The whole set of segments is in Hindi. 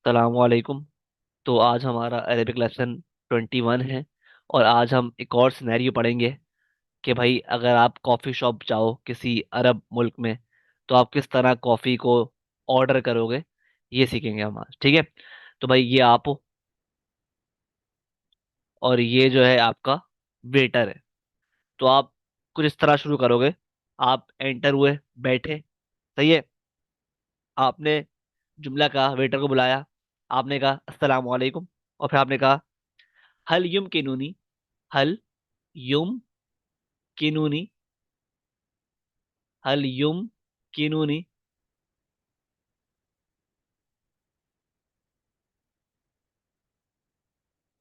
सलामवालेकुम। तो आज हमारा अरेबिक लेसन 21 है। और आज हम एक और सिनेरियो पढ़ेंगे कि भाई अगर आप कॉफ़ी शॉप जाओ किसी अरब मुल्क में तो आप किस तरह कॉफ़ी को ऑर्डर करोगे, ये सीखेंगे हम आज। ठीक है। तो भाई ये आप हो और ये जो है आपका वेटर है। तो आप कुछ इस तरह शुरू करोगे। आप एंटर हुए, बैठे, सही है। आपने जुमला कहा, वेटर को बुलाया। आपने कहा अस्सलाम वालेकुम। और फिर आपने कहा हल युम किनूनी, हल युम किनूनी, हल युम किनूनी,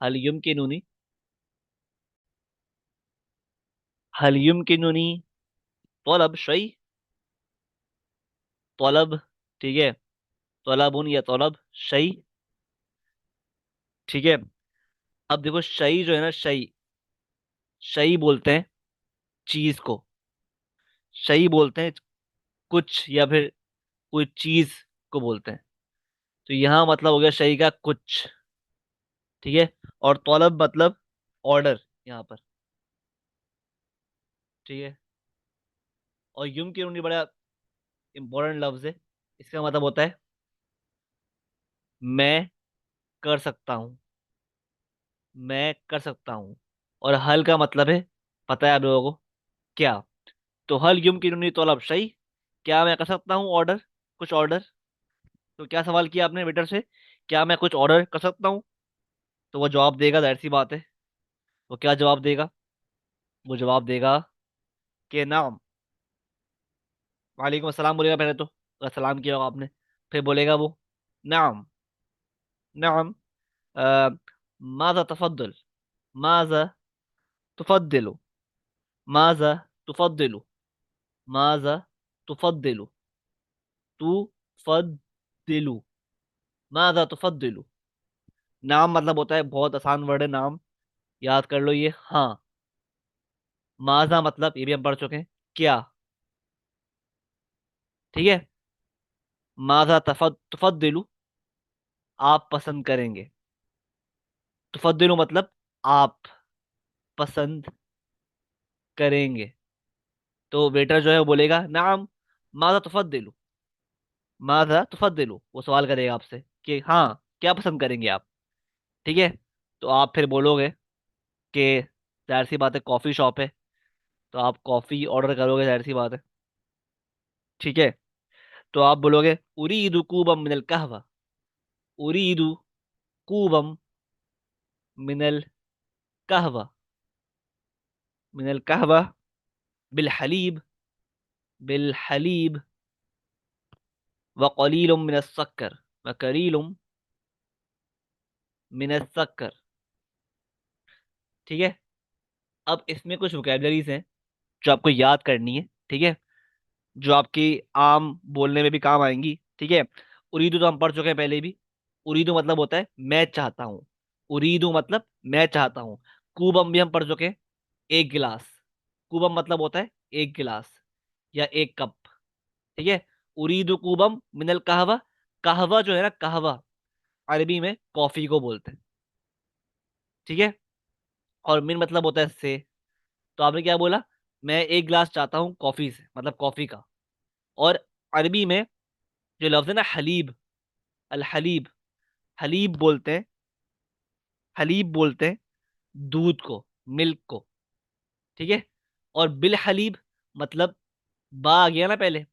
हल युम किनूनी, हल युम किनूनी तलब शई, तलब। ठीक है। तलबुन या तलब शई। ठीक है। अब देखो शई जो है ना, शई, शई बोलते हैं चीज को, शई बोलते हैं कुछ या फिर कोई चीज को बोलते हैं। तो यहाँ मतलब हो गया शई का कुछ। ठीक है। और तलब मतलब ऑर्डर यहाँ पर। ठीक है। और युम किनूनी बड़ा इंपॉर्टेंट लफ्ज है। इसका मतलब होता है मैं कर सकता हूँ, मैं कर सकता हूँ। और हल का मतलब है, पता है आप लोगों को, क्या। तो हल युमकिनुनी तलब सही, क्या मैं कर सकता हूँ ऑर्डर, कुछ ऑर्डर। तो क्या सवाल किया आपने वेटर से, क्या मैं कुछ ऑर्डर कर सकता हूँ। तो वो जवाब देगा, जाहिर सी बात है। वो क्या जवाब देगा, वो जवाब देगा कि नाम। वालेकुम अस्सलाम बोलेगा पहले तो, अगर सलाम किया होगा आपने। फिर बोलेगा वो नाम, नाम। माजा तफद्दल, माजा तुफद्दिलु, माजा तुफद्दिलु, माजा तुफद्दिलु, तुफद्दिलु, माजा तुफद्दिलु। नाम मतलब होता है, बहुत आसान वर्ड है नाम, याद कर लो ये। हाँ। माजा मतलब ये भी हम पढ़ चुके हैं, क्या। ठीक है। माजा तुफद्दिलु, आप पसंद करेंगे। तुफद्दिलु मतलब आप पसंद करेंगे। तो वेटर जो है वो बोलेगा नाम, माजा तुफद्दिलु, माजा तुफद्दिलु। वो सवाल करेगा आपसे कि हाँ, क्या पसंद करेंगे आप। ठीक है। तो आप फिर बोलोगे कि जाहिर सी बात है कॉफ़ी शॉप है, तो आप कॉफ़ी ऑर्डर करोगे, जाहिर सी बात है। ठीक है। तो आप बोलोगे उरीदु कूबम मिनल कहवा, उरीदु कूबम मिनल कहवा, मिनल कहवा बिल हलीब, बिल हलीब व कलीलुम मिन शक्कर, व कलीलुम मिन शक्कर। ठीक है। अब इसमें कुछ वोकेबलरीज हैं जो आपको याद करनी है। ठीक है। जो आपकी आम बोलने में भी काम आएंगी। ठीक है। उरीदू तो हम पढ़ चुके हैं पहले भी। उरीदू मतलब होता है मैं चाहता हूँ, उरीदू मतलब मैं चाहता हूँ। कूबम भी हम पढ़ चुके हैं, एक गिलास। कूबम मतलब होता है एक गिलास या एक कप। ठीक है। उरीदु कूबम मिनल कहवा, कहवा जो है ना, कहवा अरबी में कॉफी को बोलते हैं। ठीक है। और मिन मतलब होता है से। तो आपने क्या बोला, मैं एक गिलास चाहता हूँ कॉफी से, मतलब कॉफी का। और अरबी में जो लफ्ज है ना हलीब, अल हलीब, हलीब बोलते हैं, हलीब बोलते हैं दूध को, मिल्क को। ठीक है। और बिल हलीब मतलब बा आ गया ना पहले,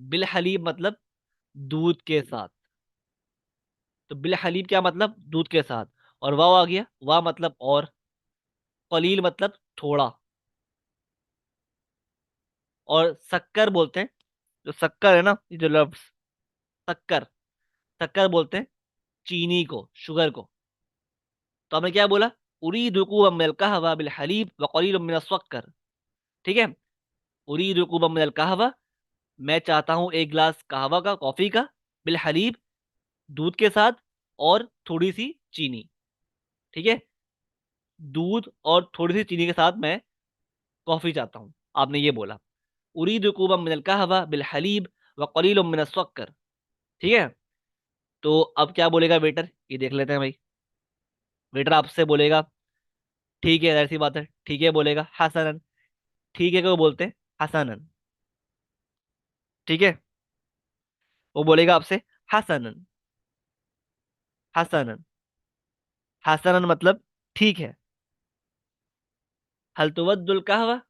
बिल हलीब मतलब दूध के साथ। तो बिल हलीब क्या मतलब, दूध के साथ। और वाव आ गया, वाह मतलब और, कलील मतलब थोड़ा। और शक्कर बोलते हैं, जो शक्कर है ना, ये जो लफ्ज शक्कर, शक्कर बोलते हैं चीनी को, शुगर को। तो आपने क्या बोला, उरीदु कूबम मिनल कहवा बिल हलीब व कलीलुम मिन शक्कर। ठीक है। उरीदु कूबम मिनल कहवा, मैं चाहता हूँ एक गिलास कहवा का, कॉफी का, बिल हलीब दूध के साथ, और थोड़ी सी चीनी। ठीक है। दूध और थोड़ी सी चीनी के साथ मैं कॉफी चाहता हूँ, आपने ये बोला। उरीदु कूबम मिनल कहवा बिल हलीब व कलीलुम मिन शक्कर। ठीक है। तो अब क्या बोलेगा वेटर, ये देख लेते हैं भाई। वेटर आपसे बोलेगा ठीक है, ऐसी बात है, ठीक है बोलेगा हसनन। ठीक है को बोलते हैं हसनन। ठीक है, वो बोलेगा आपसे हसनन। हसनन, हसनन मतलब ठीक है। हल तुवद्दुल कहवा,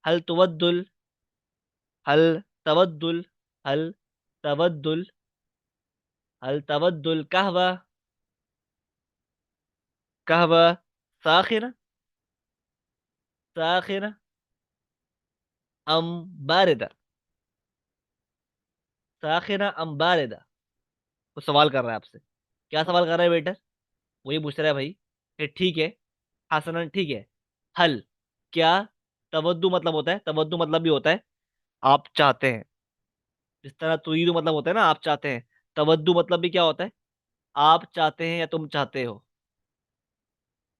हल तुवद्दुल, हल तवद्दुल, हल तवद्दुल, हल तवद्दुल कहवा, कहवा साखिना, साखिना अम बारिदा, साखिना अम बारिदा। वो सवाल कर रहा है आपसे। क्या सवाल कर रहा है वेटर? वही पूछ रहा है भाई कि ठीक है, हसनन ठीक है। हल, क्या, तवद्दु मतलब होता है, तवद्दु मतलब भी होता है आप चाहते हैं। जिस तरह तुरीदु मतलब होता है ना आप चाहते हैं, तवद्दु मतलब भी क्या होता है, आप चाहते हैं या तुम चाहते हो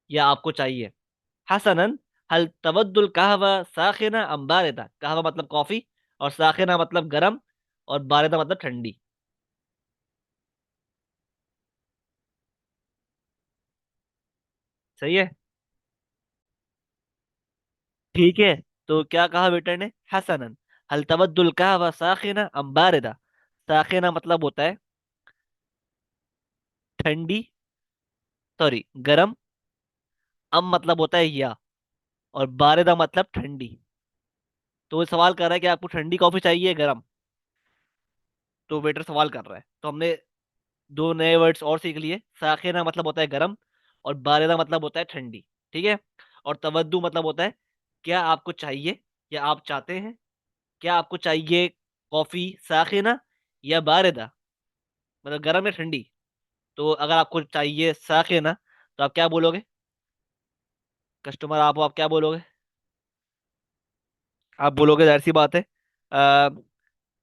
या आपको चाहिए। हसनन, हल तवद्दुल कहवा साखिना अम बारिदा। कहवा मतलब कॉफी, और साखिना मतलब गरम, और बारिदा मतलब ठंडी। सही है। ठीक है, तो क्या कहा वेटर ने? हसनन, हल तवद्दुल कहवा साखिना अम बारिदा। साखिना मतलब होता है ठंडी, सॉरी गरम। अम मतलब होता है या, और बारिदा मतलब ठंडी। तो वो सवाल कर रहा है कि आपको ठंडी कॉफी चाहिए गरम। तो वेटर सवाल कर रहा है, तो हमने दो नए वर्ड्स और सीख लिए। साखिना मतलब होता है गरम, और बारिदा मतलब होता है ठंडी। ठीक है, और तवद्दु मतलब होता है क्या आपको चाहिए या आप चाहते हैं। क्या आपको चाहिए कॉफी साखिना या बारिदा, मतलब गरम या ठंडी। तो अगर आपको चाहिए साखिना, तो आप क्या बोलोगे? कस्टमर आप हो, आप क्या बोलोगे? आप बोलोगे जाहिर सी बात है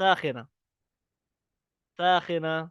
साखिना, साखिना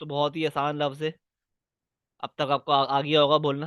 तो बहुत ही आसान लफ्ज है, अब तक आपको आ गया होगा बोलना।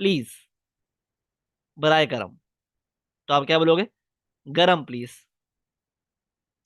प्लीज, बराए करम। तो आप क्या बोलोगे? गरम प्लीज,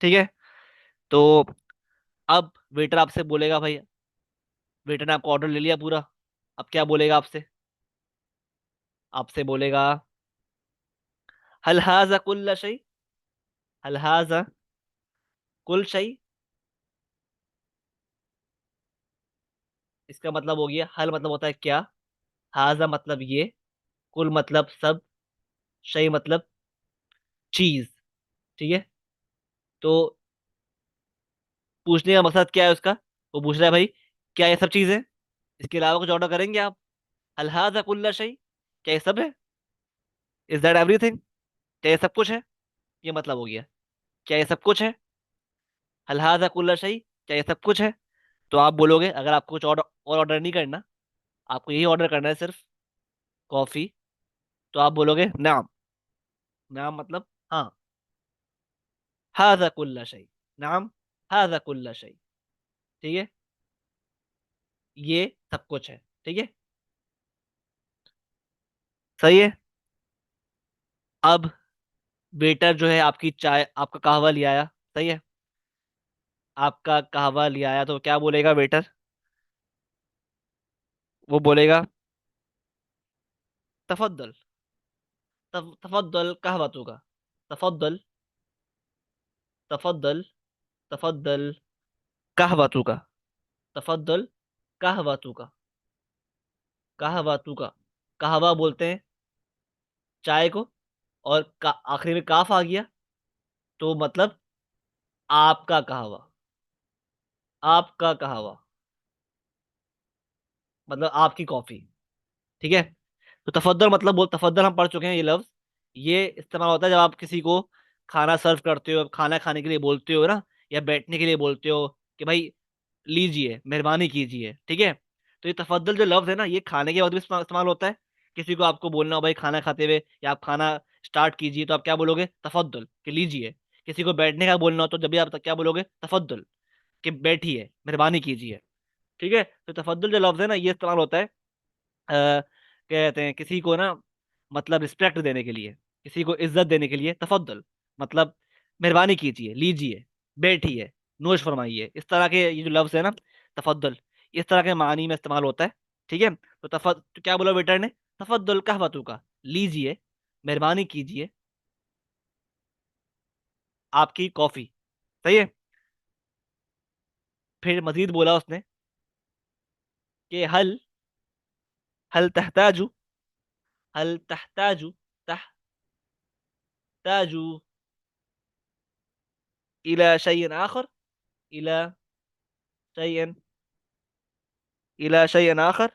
ठीक है, तो अब वेटर आपसे बोलेगा भाई, वेटर ने आपको ऑर्डर ले लिया पूरा। अब क्या बोलेगा आपसे? आपसे बोलेगा हल हाजा कुल्ला शै, हल हाजा कुल शै। इसका मतलब हो गया, हल मतलब होता है क्या, हाजा मतलब ये, कुल मतलब सब, शै मतलब चीज। ठीक है, तो पूछने का मकसद क्या है उसका? वो पूछ रहा है भाई क्या ये सब चीजें, इसके अलावा कुछ ऑर्डर करेंगे आप? हल हाजा कुल्ला शै, क्या ये सब है? इज दैट एवरीथिंग, क्या ये सब कुछ है? ये मतलब हो गया, क्या ये सब कुछ है? हल हाजा कुल्ला शै, क्या ये सब कुछ है? तो आप बोलोगे, अगर आपको कुछ ऑर्डर और ऑर्डर नहीं करना, आपको यही ऑर्डर करना है सिर्फ, कॉफी, तो आप बोलोगे नाम। नाम मतलब हाँ, हाजा कुल्ला शै, नाम, हाजा कुल्ला शै। ठीक है, ये सब कुछ है। ठीक है, सही है। अब वेटर जो है आपकी चाय, आपका कहवा ले आया। सही है, आपका कहवा ले आया, तो क्या बोलेगा वेटर? वो बोलेगा तफद्दल, तफद्दल कहवतुका, तफद्दल, तफद्दल, तफद्दल कहवतुका, तफद्दल कहवतुका, कहवतुका। कहवा बोलते हैं चाय को, और आखिरी में काफ आ गया तो मतलब आपका कहवा, आपका कहवा मतलब आपकी कॉफी। ठीक है, तो तफद्दल मतलब बोल, तफद्दल हम पढ़ चुके हैं ये लफ्ज। ये इस्तेमाल होता है जब आप किसी को खाना सर्व करते हो, खाना खाने के लिए बोलते हो ना, या बैठने के लिए बोलते हो कि भाई लीजिए, मेहरबानी कीजिए। ठीक है, तो ये तफद्दल जो लफ्ज है ना, ये खाने के वक्त भी इस्तेमाल होता है। किसी को आपको बोलना हो भाई खाना खाते हुए, या आप खाना स्टार्ट कीजिए, तो आप क्या बोलोगे? तफद्दल, कि लीजिए। किसी को बैठने का बोलना हो तो जब भी आप क्या बोलोगे? तफद्दल, कि बैठिए, मेहरबानी कीजिए। ठीक है, तो तफद्दुल जो लफ्ज है ना, ये इस्तेमाल होता है क्या कहते हैं किसी को ना, मतलब रिस्पेक्ट देने के लिए, किसी को इज्जत देने के लिए तफद्दुल, मतलब मेहरबानी कीजिए, लीजिए, बैठिए, नोश फरमाइए, इस तरह के ये जो लफ्ज है ना, तफद्दुल, इस तरह के मानी में इस्तेमाल होता है। ठीक है, तो क्या बोला वेटर ने? तफद्दुल कहवतू का, लीजिए, मेहरबानी कीजिए, आपकी कॉफी। सही है। फिर मजीद बोला उसने कि हल हल तहताजू, हल तहताजू, तहताजू इला शैइन आखर, इला शैइन, इला शैइन आखर,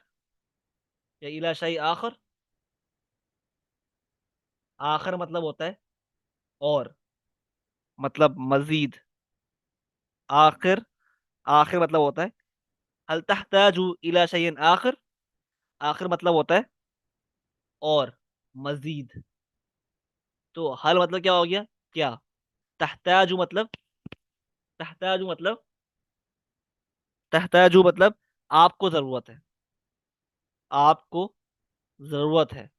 या इला शै आखर। आखिर मतलब होता है और, मतलब मजीद। आखिर, आखिर मतलब होता है, हल तहताजू इला शैइन आखिर, आखिर मतलब होता है और, मजीद। तो हल मतलब क्या हो गया? क्या? तहताजू मतलब, तहताजू मतलब, तहताजू मतलब आपको जरूरत है, आपको जरूरत है।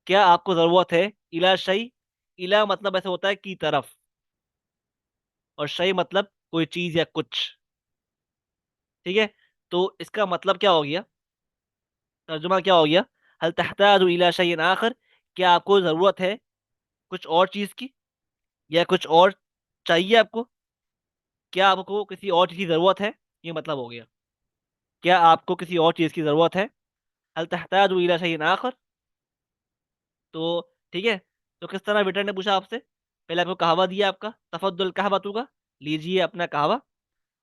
क्या आपको जरूरत है? इला शई, इला मतलब ऐसे होता है की तरफ, और शई मतलब कोई चीज या कुछ। ठीक है, तो इसका मतलब क्या हो गया, तर्जुमा क्या हो गया? हल तहताजु इला शैइन आखिर, क्या आपको जरूरत है कुछ और चीज की, या कुछ और चाहिए आपको? क्या आपको किसी और चीज की जरूरत है? ये मतलब हो गया, क्या आपको किसी और चीज की जरूरत है? हल तहताजु इला शैइन आखिर। तो ठीक है, तो किस तरह वेटर ने पूछा आपसे? पहले आपको कहवा दिया, आपका तफद्दुल कहवतू का, लीजिए अपना कहवा।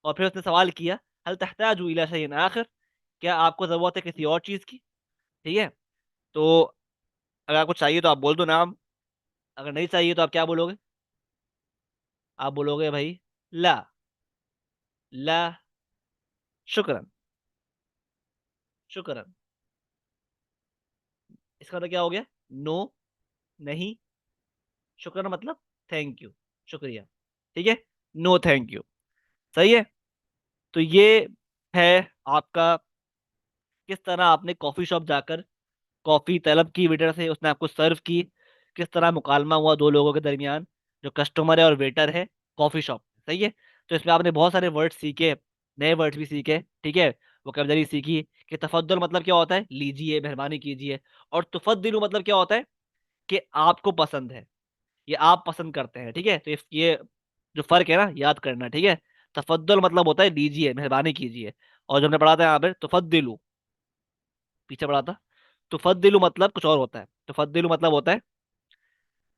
और फिर उसने सवाल किया, हल तहताजु इला शैइन आखिर, क्या आपको जरूरत है किसी और चीज की? ठीक है, तो अगर आपको चाहिए तो आप बोल दो नाम, अगर नहीं चाहिए तो आप क्या बोलोगे? आप बोलोगे भाई ला, ला शुक्रन, शुक्रन। इसका मतलब क्या हो गया? नो, नहीं। शुक्रन मतलब थैंक यू, शुक्रिया। ठीक है, नो थैंक यू। सही है। तो ये है आपका, किस तरह आपने कॉफी शॉप जाकर कॉफी तलब की वेटर से, उसने आपको सर्व की, किस तरह मुकालमा हुआ दो लोगों के दरमियान, जो कस्टमर है और वेटर है, कॉफी शॉप। सही है। तो इसमें आपने बहुत सारे वर्ड सीखे, नए वर्ड्स भी सीखे। ठीक है, वोकैबुलरी सीखी कि तफद्दुल मतलब क्या होता है, लीजिए, मेहरबानी कीजिए। और तुफद्दिलु मतलब क्या होता है, कि आपको पसंद है, ये आप पसंद करते हैं। ठीक है, तो ये जो फर्क है ना, याद करना। ठीक है, तफद्दुल मतलब होता है लीजिए, मेहरबानी कीजिए। और जो हमने पढ़ा था यहाँ पे तुफद्दिलु, पीछे पढ़ा था, तुफद्दिलु मतलब कुछ और होता है। तुफद्दिलु मतलब होता है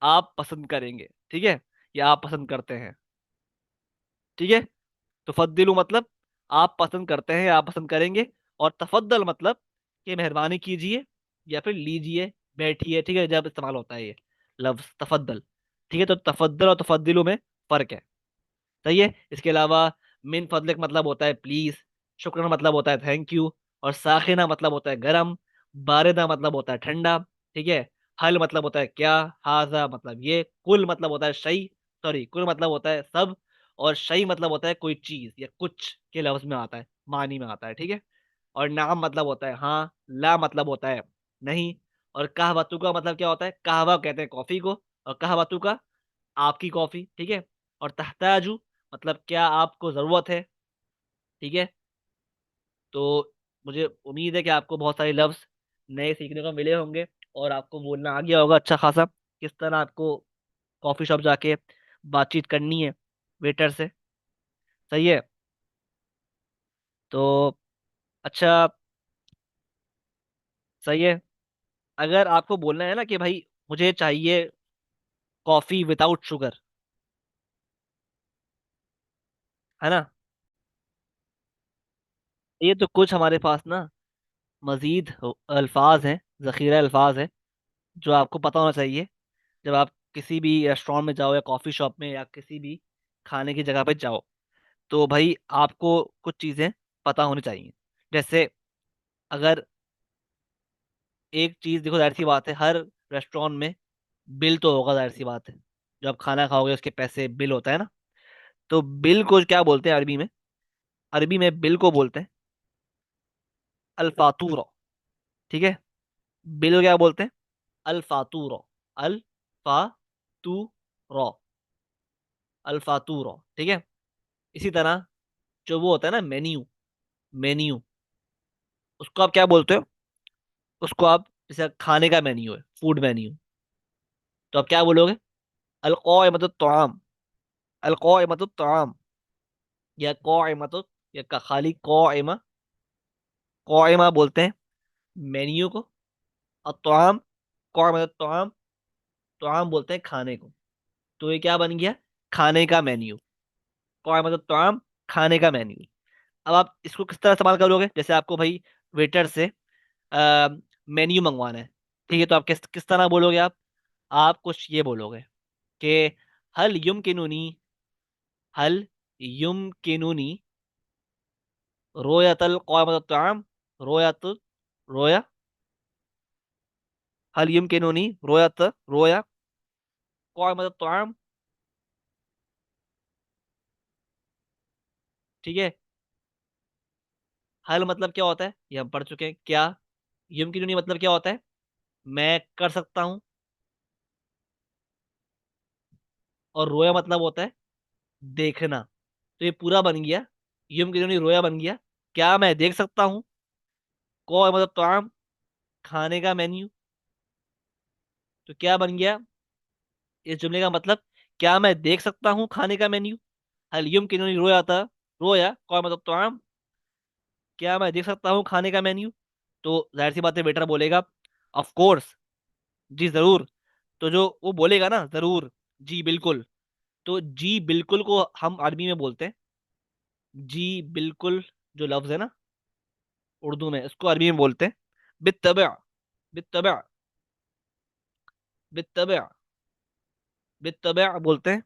आप पसंद करेंगे। ठीक है, या आप पसंद करते हैं। ठीक है, तुफद्दिलु मतलब आप पसंद करते हैं, आप पसंद करेंगे। और तफद्दल मतलब कि मेहरबानी कीजिए, या फिर लीजिए, बैठिए। ठीक है, जब इस्तेमाल होता है ये लफ्ज तफद्दल। ठीक है, तो तफद्दल और तफद्दिलु में फर्क है। सही है। इसके अलावा मिन फजलिक मतलब होता है प्लीज, शुक्र मतलब होता है थैंक यू, और साखिना मतलब होता है गरम, बारिदा मतलब होता है ठंडा। ठीक है, हल मतलब होता है क्या, हाजा मतलब ये, कुल मतलब होता है शई, सॉरी, कुल मतलब होता है सब, और शई मतलब होता है कोई चीज या कुछ के लफ्ज में आता है, मानी में आता है। ठीक है, और नाम मतलब होता है हाँ, ला मतलब होता है नहीं, और कहवतू का मतलब क्या होता है, कहवा कहते हैं कॉफी को, और कहवतू का आपकी कॉफी। ठीक है, और तहताजू मतलब क्या आपको ज़रूरत है। ठीक है, तो मुझे उम्मीद है कि आपको बहुत सारे लफ्ज़ नए सीखने को मिले होंगे, और आपको बोलना आ गया होगा अच्छा खासा, किस तरह आपको कॉफ़ी शॉप जाके बातचीत करनी है वेटर से। सही है। तो अच्छा, सही है। अगर आपको बोलना है ना कि भाई मुझे चाहिए कॉफ़ी विदाउट शुगर, है ना, ये तो कुछ हमारे पास ना मज़ीद अल्फाज हैं, ज़ख़ीरा अल्फाज है, जो आपको पता होना चाहिए जब आप किसी भी रेस्टोरेंट में जाओ, या कॉफ़ी शॉप में, या किसी भी खाने की जगह पे जाओ। तो भाई आपको कुछ चीज़ें पता होनी चाहिए। जैसे, अगर एक चीज़ देखो, जाहिर सी बात है हर रेस्टोरेंट में बिल तो होगा, जाहिर सी बात है, जब आप खाना खाओगे उसके पैसे बिल होता है ना। तो बिल को क्या बोलते हैं अरबी में? अरबी में बिल को बोलते हैं अल्फातूरा। ठीक है। बिल को क्या बोलते हैं? अल्फातूरो। अल्फातूरो। अल्फातूरो, ठीक है। इसी तरह जो वो होता है ना मेन्यू, मेन्यू, उसको आप क्या बोलते हो? उसको आप, जैसे खाने का मेन्यू है, फूड मेन्यू, तो आप क्या बोलोगे? अलक़ाइमतु तआम। अलक़ाइमतु तआम, या क़ाइमतु, या खाली क़ाइमा। क़ाइमा बोलते हैं मेन्यू को, और तआम, क़ाइमतु तआम, तआम बोलते हैं खाने को। तो ये क्या बन गया? खाने का मेन्यू। क़ाइमतु तआम, खाने का मेन्यू। अब आप इसको किस तरह इस्तेमाल करोगे? जैसे आपको भाई वेटर से मेन्यू मंगवाना है, ठीक है, तो आप किस किस तरह बोलोगे? आप कुछ ये बोलोगे कि हल युमकिनुनी, हल युमकिनुनी रोयतल क़ाइमतु तआम, रोयत, रोया, हल युमकिनुनी रोयत, रोया क़ाइमतु तआम, ठीक है। हल मतलब क्या होता है, ये हम पढ़ चुके हैं। क्या? युमकिनुनी मतलब क्या होता है? मैं कर सकता हूँ। और रोया मतलब होता है देखना। तो ये पूरा बन गया, युमकिनुनी रोया बन गया, क्या मैं देख सकता हूँ? को मतलब ताम, खाने का मेन्यू। तो क्या बन गया इस जुमले का मतलब? क्या मैं देख सकता हूँ खाने का मेन्यू? हल युमकिनुनी रोया था, रोया को मतलब ताम, क्या मैं देख सकता हूँ खाने का मेन्यू? तो जाहिर सी बात है वेटर बोलेगा ऑफ कोर्स, जी जरूर। तो जो वो बोलेगा ना जरूर, जी बिल्कुल, तो जी बिल्कुल को हम अरबी में बोलते हैं जी बिल्कुल। जो लफ्ज है ना उर्दू में, इसको अरबी में बोलते हैं बित्तबा। बित्तबा, बित्तबा, बित्तबा बोलते हैं,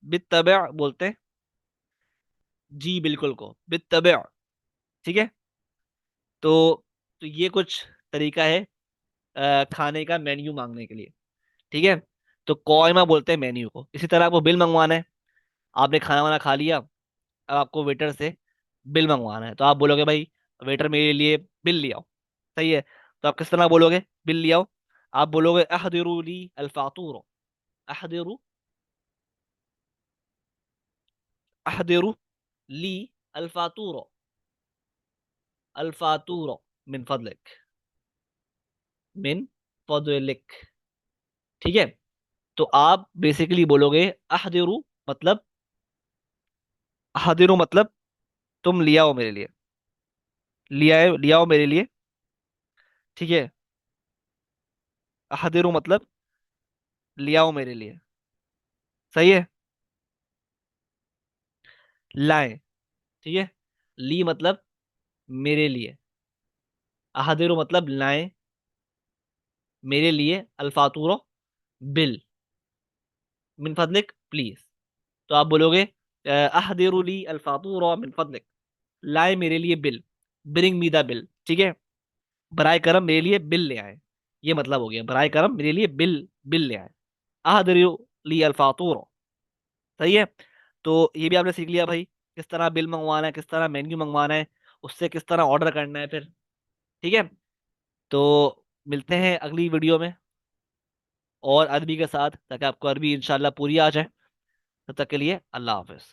बित्तबा बोलते हैं जी बिल्कुल को बित्तबा, ठीक है। तो ये कुछ तरीका है खाने का मेन्यू मांगने के लिए, ठीक है। तो कौइमा बोलते हैं मेन्यू को। इसी तरह आपको बिल मंगवाना है, आपने खाना वाना खा लिया, अब आपको वेटर से बिल मंगवाना है, तो आप बोलोगे भाई वेटर मेरे लिए बिल ले आओ, सही है। तो आप किस तरह बोलोगे बिल ले आओ? आप बोलोगे अहदिरु ली अल्फातूर, अहदिरु, अहदिरु ली अल्फातूर, अल्फातूर मिन फदलिक, मिन फदलिक, ठीक है। तो आप बेसिकली बोलोगे अहदिरु मतलब, अहदिरु मतलब तुम ले आओ मेरे लिए, ले आओ मेरे लिए, ठीक है। अहदिरु मतलब ले आओ मेरे लिए, सही है। लाएं, ठीक है। ली मतलब मेरे लिए, अहदिरु मतलब लाएं मेरे लिए, अल्फातूरो बिल, मिन फदलिक प्लीज। तो आप बोलोगे अहदिरु ली अल्फातूरो मिन फदलिक, लाए मेरे लिए bill, bring me the bill, ठीक है। बराए करम मेरे लिए बिल ले आए, ये मतलब हो गया बराए करम मेरे लिए बिल, बिल ले आए। अहदिरु ली अल्फातूरो, सही है। तो ये भी आपने सीख लिया भाई, किस तरह बिल मंगवाना है, किस तरह मेन्यू मंगवाना है, उससे किस तरह ऑर्डर करना है फिर, ठीक है। तो मिलते हैं अगली वीडियो में और अरबी के साथ, ताकि आपको अरबी इंशाल्लाह पूरी आ जाए। तब तक के लिए अल्लाह हाफिज।